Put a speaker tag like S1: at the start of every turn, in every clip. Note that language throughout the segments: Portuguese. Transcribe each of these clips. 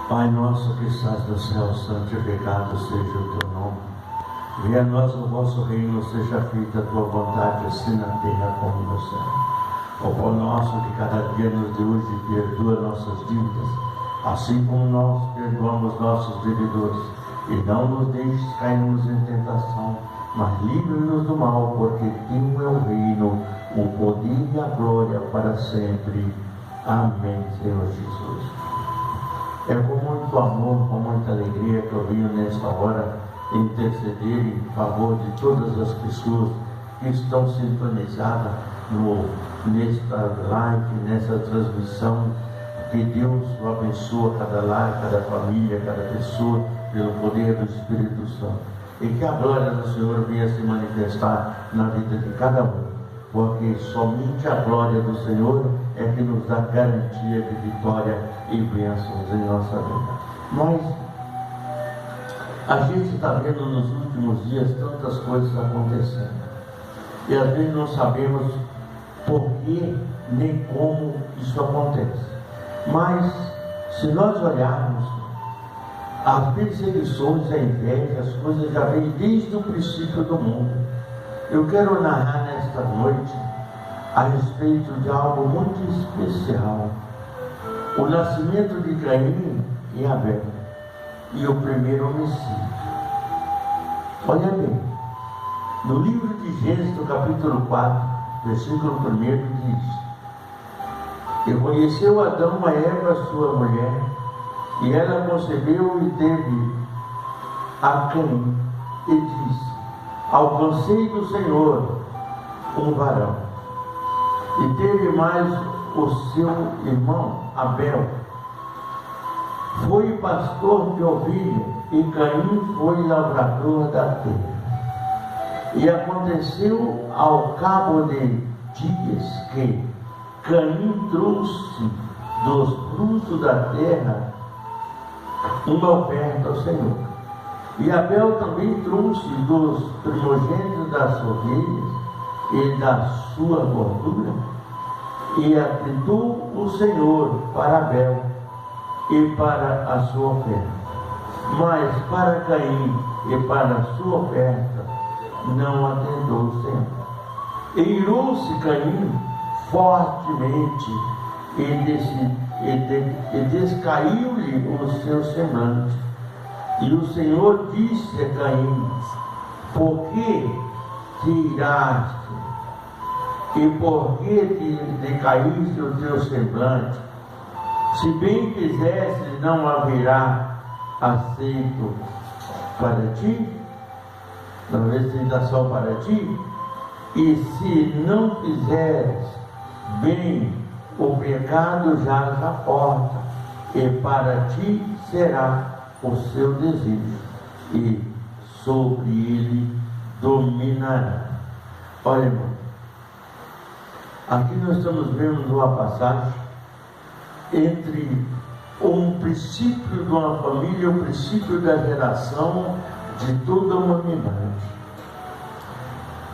S1: Pai nosso que estás no céu, santificado seja o teu nome. Venha a nós o vosso reino, seja feita a tua vontade, assim na terra como no céu. O pão nosso de cada dia nos dê hoje, perdoa nossas dívidas, assim como nós perdoamos nossos devedores. E não nos deixes cairmos em tentação, mas livre-nos do mal, porque teu é o reino, o poder e a glória para sempre. Amém, Senhor Jesus. É com muito amor, com muita alegria que eu venho nesta hora interceder em favor de todas as pessoas que estão sintonizadas nesta live, nessa transmissão. Que Deus o abençoe cada lar, cada família, cada pessoa, pelo poder do Espírito Santo. E que a glória do Senhor venha se manifestar na vida de cada um. Porque somente a glória do Senhor é que nos dá garantia de vitória e bênçãos em nossa vida. Mas a gente está vendo nos últimos dias tantas coisas acontecendo. E às vezes não sabemos por que nem como isso acontece. Mas se nós olharmos, as perseguições, a inveja, as coisas já vêm desde o princípio do mundo. Eu quero narrar nesta noite a respeito de algo muito especial. O nascimento de Caim e Abel e o primeiro homicídio. Olha bem, no livro de Gênesis, no capítulo 4, versículo 1 diz: E conheceu Adão a Eva, sua mulher, e ela concebeu e teve a Caim, e disse: Alcancei do Senhor um varão. E teve mais o seu irmão Abel. Foi pastor de ovelha, e Caim foi lavrador da terra. E aconteceu ao cabo de dias que Caim trouxe dos frutos da terra uma oferta ao Senhor. E Abel também trouxe dos primogênitos das ovelhas e da sua gordura. E atentou o Senhor para Abel e para a sua oferta. Mas para Caim e para a sua oferta não atentou o Senhor. E irou-se Caim fortemente e descaiu-lhe o seu semblante. E o Senhor disse a Caim: Por que te iraste? E por que te decaíste o teu semblante? Se bem quisesses, não haverá aceito para ti, não haverá aceitação para ti. E se não fizeres bem, o pecado jaz à porta, e para ti será o seu desejo, e sobre ele dominará. Olha, irmão, aqui nós estamos vendo uma passagem entre um princípio de uma família, o princípio da geração de toda a humanidade.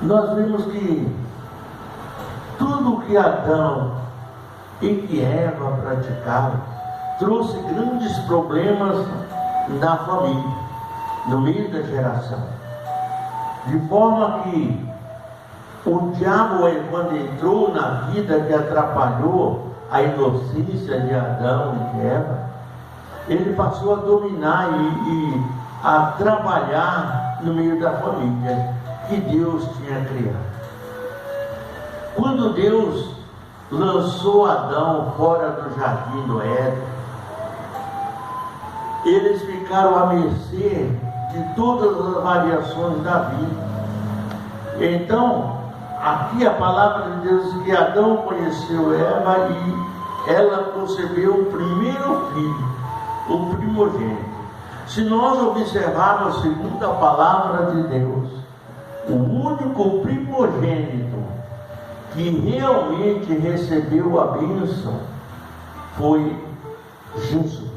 S1: Nós vemos que tudo que Adão e que Eva praticaram trouxe grandes problemas na família, no meio da geração, de forma que o diabo, quando entrou na vida, que atrapalhou a inocência de Adão e de Eva, ele passou a dominar e a trabalhar no meio da família que Deus tinha criado. Quando Deus lançou Adão fora do jardim do Éden, eles ficaram à mercê de todas as variações da vida. Então, aqui a palavra de Deus diz que Adão conheceu Eva e ela concebeu o primeiro filho, o primogênito. Se nós observarmos segundo a palavra de Deus, o único primogênito que realmente recebeu a bênção foi Jesus.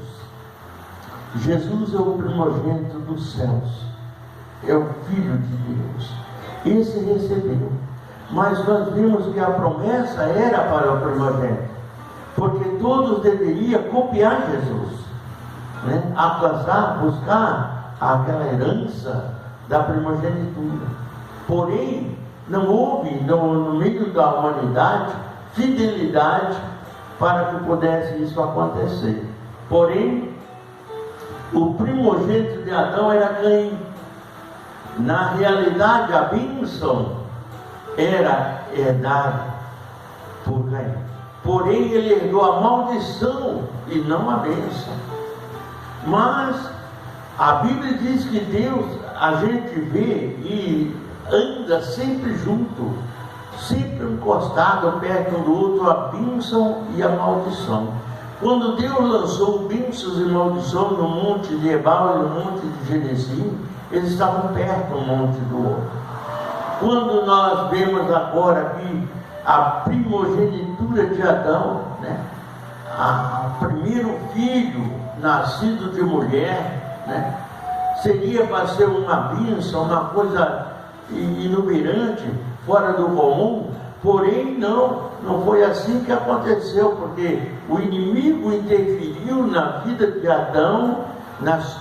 S1: Jesus é o primogênito dos céus, é o Filho de Deus. Esse recebeu. Mas nós vimos que a promessa era para o primogênito, porque todos deveriam copiar Jesus. né, alcançar, buscar aquela herança da primogenitura. Porém, não houve no meio da humanidade fidelidade para que pudesse isso acontecer. Porém, o primogênito de Adão era Caim. Na realidade, a bênção era herdada por Caim. Porém, ele herdou a maldição e não a bênção. Mas a Bíblia diz que Deus, a gente vê e anda sempre junto, sempre encostado perto um do outro, a bênção e a maldição. Quando Deus lançou bênçãos e maldição no monte de Ebal e no monte de Gerizim, eles estavam perto um monte do outro. Quando nós vemos agora aqui a primogenitura de Adão, né, o primeiro filho nascido de mulher, né, seria para ser uma bênção, uma coisa inumerante, fora do comum. Porém, não foi assim que aconteceu, porque o inimigo interferiu na vida de Adão,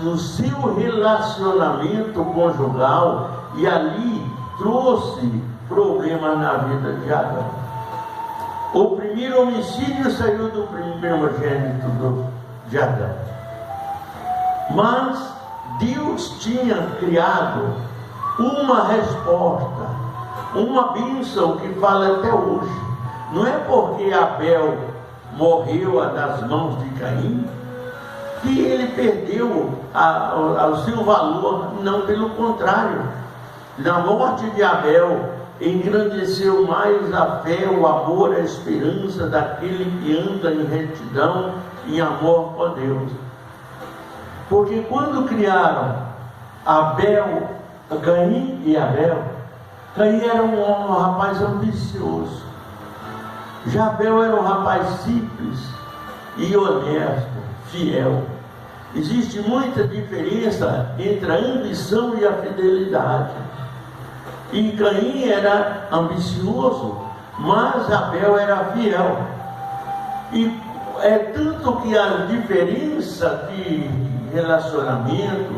S1: no seu relacionamento conjugal, e ali trouxe problemas na vida de Adão. O primeiro homicídio saiu do primogênito de Adão. Mas Deus tinha criado uma resposta, uma bênção que fala até hoje. Não é porque Abel morreu das mãos de Caim que ele perdeu o seu valor. Não, pelo contrário. Na morte de Abel engrandeceu mais a fé, o amor, a esperança daquele que anda em retidão e amor com Deus. Porque quando criaram Caim e Abel, Caim era um rapaz ambicioso, já Abel era um rapaz simples e honesto, fiel. Existe muita diferença entre a ambição e a fidelidade. E Caim era ambicioso, mas Abel era fiel. E é tanto que a diferença de relacionamento,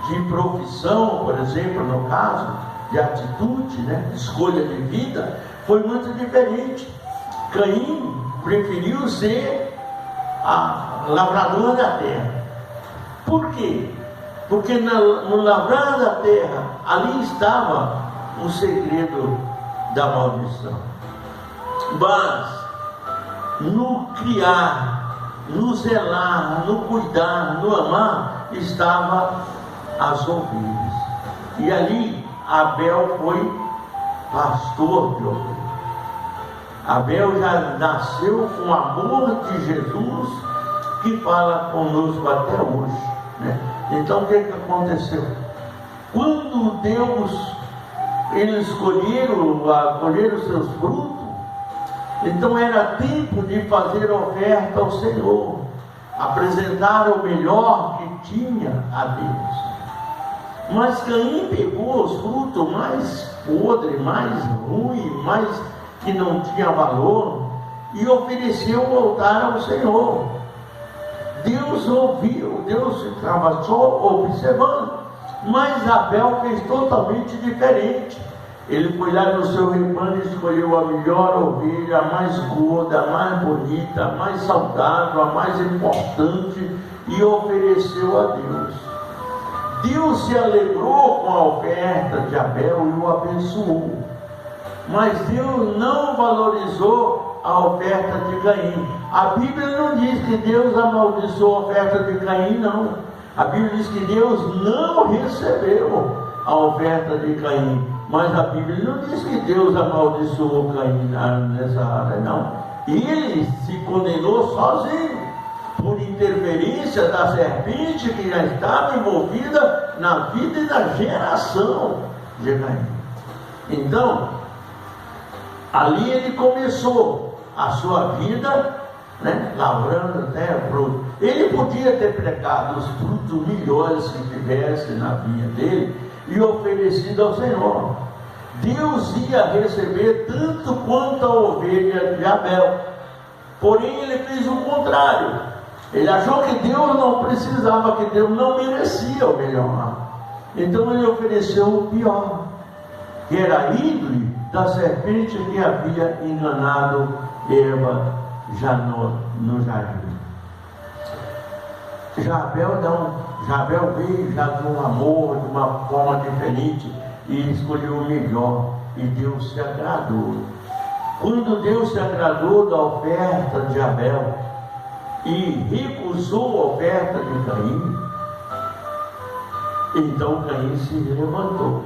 S1: de profissão, por exemplo, no caso, de atitude, né, de escolha de vida, foi muito diferente. Caim preferiu ser lavrador da terra. Por quê? Porque no lavrar da terra, ali estava o segredo da maldição. Mas no criar, no zelar, no cuidar, no amar, estava as ovelhas. E ali Abel foi pastor de ovelhas. Abel já nasceu com o amor de Jesus, que fala conosco até hoje, né? Então o que aconteceu? Quando eles colheram seus frutos, então era tempo de fazer oferta ao Senhor, apresentar o melhor que tinha a Deus. Mas Caim pegou os frutos mais podres, mais ruins, mais que não tinha valor, e ofereceu o altar ao Senhor. Deus ouviu, Deus estava só observando, mas Abel fez totalmente diferente. Ele foi lá no seu rebanho e escolheu a melhor ovelha, a mais gorda, a mais bonita, a mais saudável, a mais importante, e ofereceu a Deus. Deus se alegrou com a oferta de Abel e o abençoou. Mas Deus não valorizou a oferta de Caim. A Bíblia não diz que Deus amaldiçoou a oferta de Caim, não. A Bíblia diz que Deus não recebeu a oferta de Caim. Mas a Bíblia não diz que Deus amaldiçoou Caim nessa área, não. Ele se condenou sozinho, por interferência da serpente que já estava envolvida na vida e na geração de Caim. Então, ali ele começou a sua vida, né, lavrando até fruto. Ele podia ter pregado os frutos melhores que tivesse na vinha dele e oferecido ao Senhor. Deus ia receber tanto quanto a ovelha de Abel. Porém, ele fez o contrário. Ele achou que Deus não precisava, que Deus não merecia o melhor. Então ele ofereceu o pior, que era a índole da serpente que havia enganado Eva já no jardim. Jabel veio já de um amor, de uma forma diferente, e escolheu o melhor, e Deus se agradou. Quando Deus se agradou da oferta de Abel e recusou a oferta de Caim, então Caim se levantou.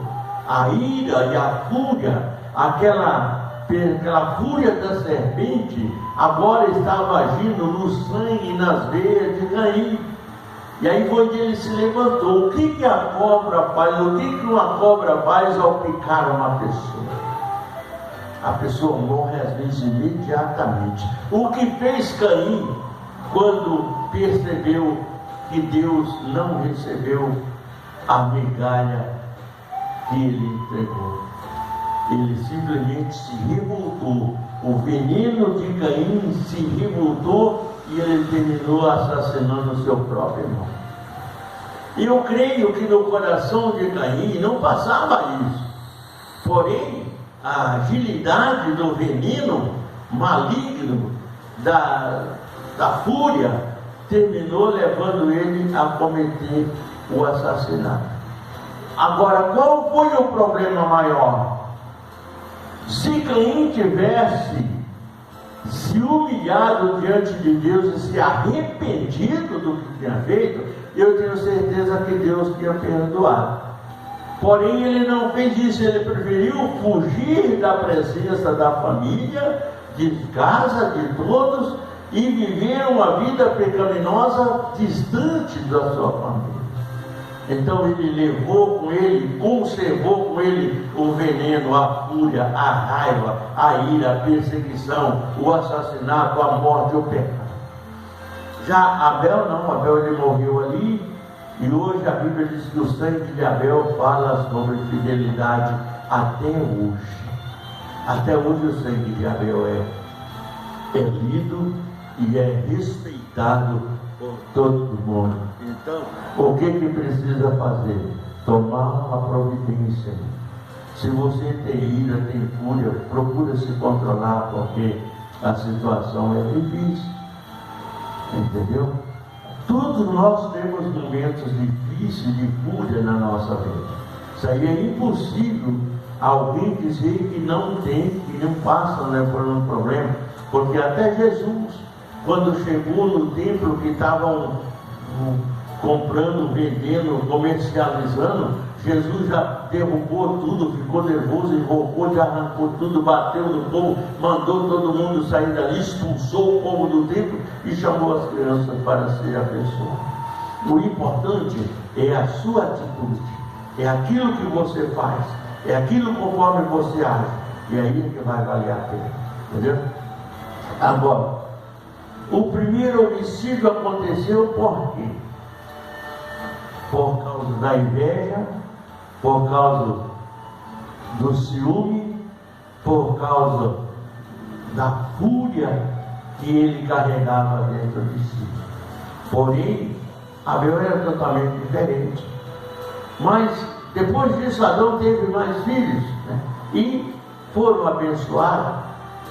S1: A ira e a fúria, aquela fúria da serpente, agora estava agindo no sangue e nas veias de Caim. E aí quando ele se levantou, o que a cobra faz? O que uma cobra faz ao picar uma pessoa? A pessoa morre às vezes imediatamente. O que fez Caim quando percebeu que Deus não recebeu a migalha que ele entregou? Ele simplesmente se revoltou. O veneno de Caim se revoltou e ele terminou assassinando o seu próprio irmão. E eu creio que no coração de Caim não passava isso. Porém, a agilidade do veneno maligno da fúria terminou levando ele a cometer o assassinato. Agora, qual foi o problema maior? Se Caim tivesse se humilhado diante de Deus e se arrependido do que tinha feito, eu tenho certeza que Deus tinha perdoado. Porém, ele não fez isso, ele preferiu fugir da presença da família, de casa, de todos, e viver uma vida pecaminosa distante da sua família. Então ele levou com ele, conservou com ele o veneno, a fúria, a raiva, a ira, a perseguição, o assassinato, a morte e o pecado. Já Abel não, Abel ele morreu ali, e hoje a Bíblia diz que o sangue de Abel fala sobre fidelidade até hoje. Até hoje o sangue de Abel é lido e é respeitado por todo mundo. Então, o que precisa fazer? Tomar uma providência. Se você tem ira, tem fúria, procura se controlar, porque a situação é difícil. Entendeu? Todos nós temos momentos difíceis de fúria na nossa vida. Isso aí é impossível alguém dizer que não tem, que não passa, né, por um problema. Porque até Jesus, quando chegou no templo que estavam comprando, vendendo, comercializando, Jesus já derrubou tudo, ficou nervoso, invocou, já arrancou tudo, bateu no povo, mandou todo mundo sair dali, expulsou o povo do templo e chamou as crianças para ser abençoadas. O importante é a sua atitude, é aquilo que você faz, é aquilo conforme você age, e aí que vai valer a pena, entendeu? Agora, o primeiro homicídio aconteceu por quê? Por causa da inveja, por causa do ciúme, por causa da fúria que ele carregava dentro de si. Porém, Abel era totalmente diferente. Mas depois disso, Adão teve mais filhos, né? E foram abençoados.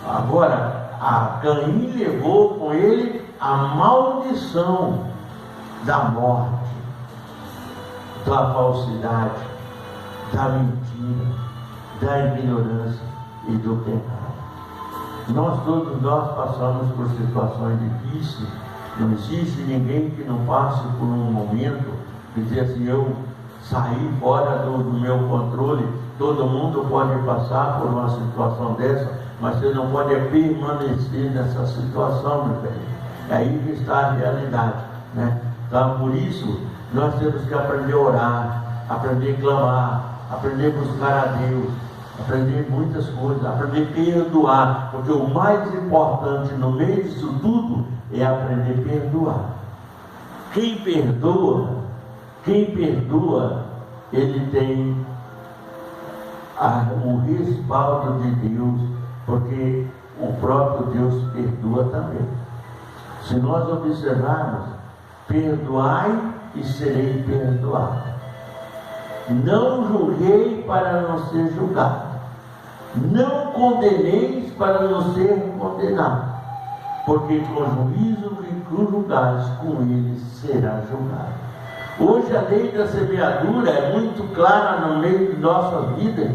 S1: Agora, a Caim levou com ele a maldição da morte, da falsidade, da mentira, da ignorância e do pecado. Todos nós passamos por situações difíceis. Não existe ninguém que não passe por um momento que diz assim: eu saí fora do meu controle. Todo mundo pode passar por uma situação dessa, mas você não pode permanecer nessa situação, meu velho. Aí que está a realidade, né? Então, por isso, nós temos que aprender a orar, aprender a clamar, aprender a buscar a Deus, aprender muitas coisas, aprender a perdoar, porque o mais importante no meio disso tudo é aprender a perdoar. Quem perdoa, ele tem o respaldo de Deus, porque o próprio Deus perdoa também. Se nós observarmos, perdoai e serei perdoado. Não julguei para não ser julgado. Não condeneis para não ser condenado. Porque com o juízo que julgares, com ele será julgado. Hoje a lei da semeadura é muito clara no meio de nossa vida.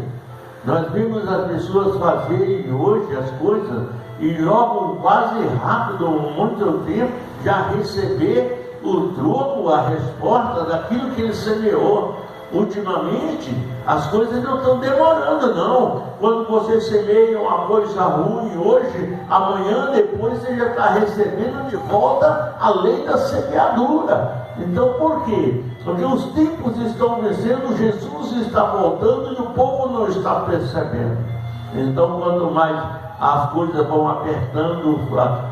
S1: Nós vemos as pessoas fazerem hoje as coisas e logo, quase rápido, muito tempo, já receber o troco, a resposta daquilo que ele semeou. Ultimamente, as coisas não estão demorando, não. Quando você semeia uma coisa ruim hoje, amanhã, depois você já está recebendo de volta a lei da semeadura. Então, por quê? Porque os tempos estão vencendo, Jesus está voltando e o povo não está percebendo. Então, quanto mais as coisas vão apertando,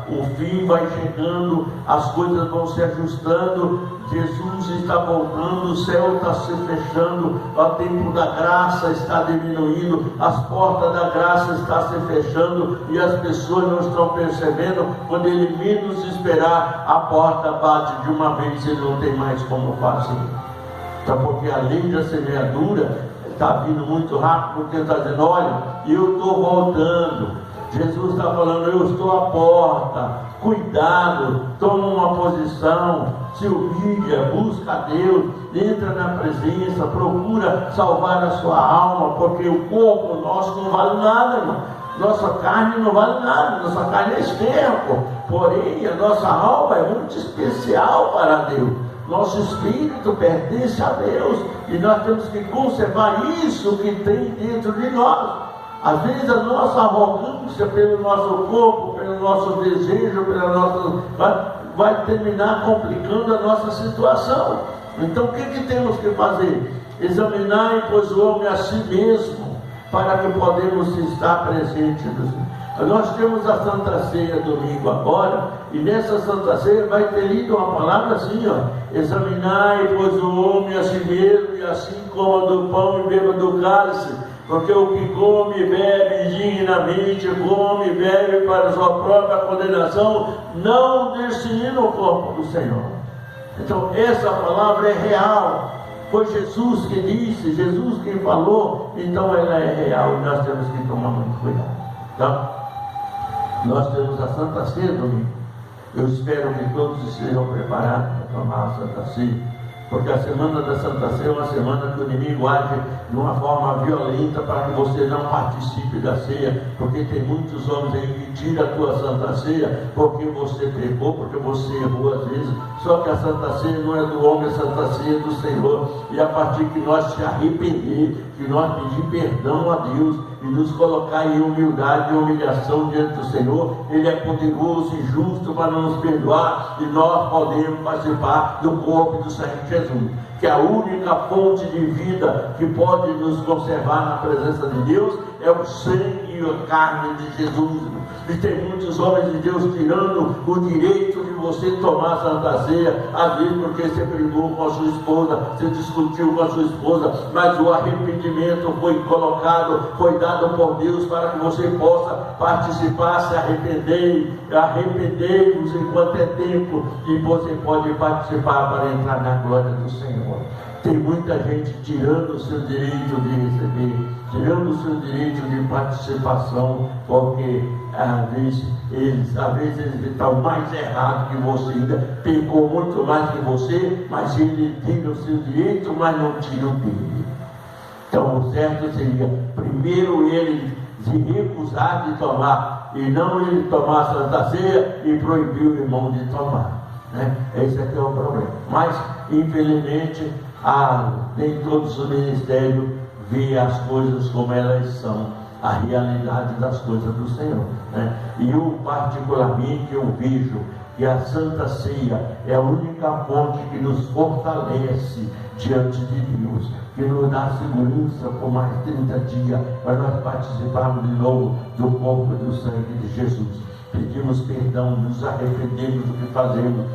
S1: o fim vai chegando, as coisas vão se ajustando, Jesus está voltando, o céu está se fechando, o tempo da graça está diminuindo, as portas da graça estão se fechando e as pessoas não estão percebendo. Quando ele menos esperar, a porta bate de uma vez e não tem mais como fazer. Então, porque a lei da semeadura está vindo muito rápido, porque está dizendo, olha, eu estou voltando. Jesus está falando, eu estou à porta, cuidado, toma uma posição, se humilha, busca a Deus, entra na presença, procura salvar a sua alma, porque o corpo nosso não vale nada, irmão. Nossa carne não vale nada, nossa carne é esterco, porém a nossa alma é muito especial para Deus. Nosso espírito pertence a Deus e nós temos que conservar isso que tem dentro de nós. Às vezes a nossa arrogância pelo nosso corpo, pelo nosso desejo, pela nossa, vai terminar complicando a nossa situação. Então o que temos que fazer? Examinar, pois, o homem a si mesmo, para que podemos estar presentes. Nós temos a Santa Ceia domingo agora, e nessa Santa Ceia vai ter lido uma palavra assim, ó: examinai, pois, o homem a si mesmo, e assim coma do pão e beba do cálice, porque o que come e bebe indignamente, come e bebe para sua própria condenação, não destina o corpo do Senhor. Então essa palavra é real, foi Jesus que disse, Jesus quem falou, então ela é real e nós temos que tomar muito cuidado. Então, nós temos a Santa Ceia domingo. Eu espero que todos estejam preparados para tomar a Santa Ceia, porque a semana da Santa Ceia é uma semana que o inimigo age de uma forma violenta para que você não participe da ceia, porque tem muitos homens aí que tiram a tua Santa Ceia porque você pecou, porque você errou às vezes. Só que a Santa Ceia não é do homem, a Santa Ceia é do Senhor, e a partir que nós se arrepender, que nós pedir perdão a Deus e nos colocar em humildade e humilhação diante do Senhor, Ele é poderoso e justo para nos perdoar, e nós podemos participar do corpo e do sangue de Jesus, que a única fonte de vida que pode nos conservar na presença de Deus é o sangue e a carne de Jesus. E tem muitos homens de Deus tirando o direito de você tomar a Santa Ceia, às vezes porque você brigou com a sua esposa, você discutiu com a sua esposa, mas o arrependimento foi colocado, foi dado por Deus para que você possa participar, se arrependei-vos enquanto é tempo, e você pode participar para entrar na glória do Senhor. Tem muita gente tirando o seu direito de receber, tirando o seu direito de participação, porque às vezes eles estão mais errados que você, ainda pecou muito mais que você, mas ele tira o seu direito, mas não tira o dele. Então o certo seria, primeiro ele se recusar de tomar, e não ele tomar a Santa Ceia e proibir o irmão de tomar, né? Esse aqui é o problema. Mas infelizmente nem todos os ministérios veem as coisas como elas são, a realidade das coisas do Senhor, né? E eu particularmente vejo que a Santa Ceia é a única fonte que nos fortalece diante de Deus, que nos dá segurança por mais 30 dias para nós participarmos de novo do corpo e do sangue de Jesus. pedimos perdão, nos arrependemos do que fazemos,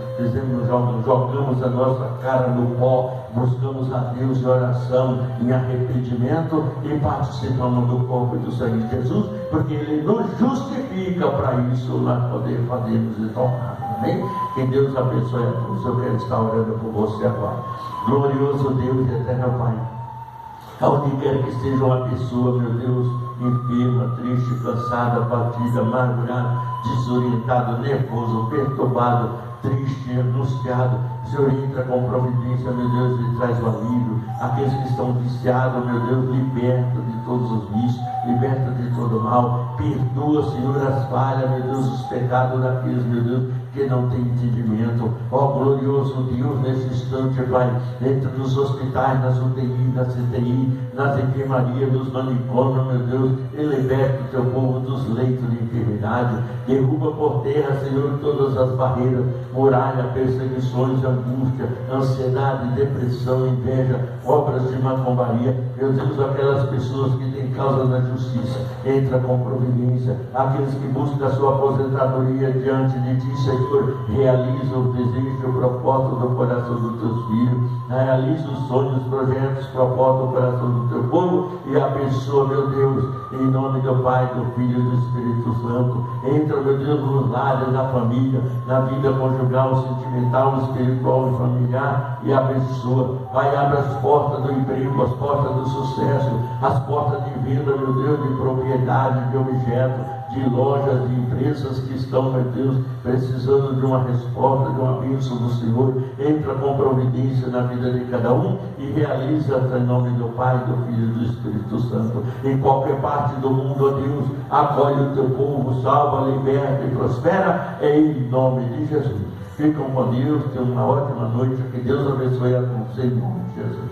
S1: jogamos a nossa cara no pó, buscamos a Deus em oração, em arrependimento e participamos do corpo e do sangue de Jesus, porque Ele nos justifica para isso nós podemos e tomar. Amém? Que Deus abençoe a todos. Eu quero estar orando por você agora. Glorioso Deus e eterno Pai, aonde quer que esteja uma pessoa, meu Deus, enferma, triste, cansada, abatida, amargurada, desorientado, nervoso, perturbado, triste, angustiado, o Senhor entra com providência, meu Deus, e traz o alívio. Aqueles que estão viciados, meu Deus, liberta de todos os vícios, liberta de todo o mal, perdoa, Senhor, as falhas, meu Deus, os pecados daqueles, meu Deus, que não tem entendimento. Ó glorioso Deus, nesse instante, Pai, entra nos hospitais, nas UTI, nas CTI, nas enfermarias, nos manicômios, meu Deus, e liberta o teu povo dos leitos de enfermidade. Derruba por terra, Senhor, todas as barreiras, muralha, perseguições, angústia, ansiedade, depressão, inveja, obras de macumbaria. Meu Deus, aquelas pessoas que têm causa na justiça, entra com providência. Aqueles que buscam a sua aposentadoria diante de ti, Senhor, realiza o desejo, o propósito do coração dos teus filhos, realiza os sonhos, os projetos, os propósitos do coração do teu povo e abençoa, meu Deus, em nome do Pai, do Filho e do Espírito Santo. Entra, meu Deus, nos lares da família, na vida conjugal, sentimental, espiritual e familiar e abençoa. Pai, abre as portas do emprego, as portas do sucesso, as portas de venda, meu Deus, de propriedade, de objeto, de lojas, de empresas que estão, meu Deus, precisando de uma resposta, de uma bênção do Senhor. Entra com providência na vida de cada um e realiza em nome do Pai, do Filho e do Espírito Santo. Em qualquer parte do mundo, ó Deus, acolhe o teu povo, salva, liberta e prospera, em nome de Jesus. Ficam com Deus, tenham uma ótima noite, que Deus abençoe a todos, em nome de Jesus.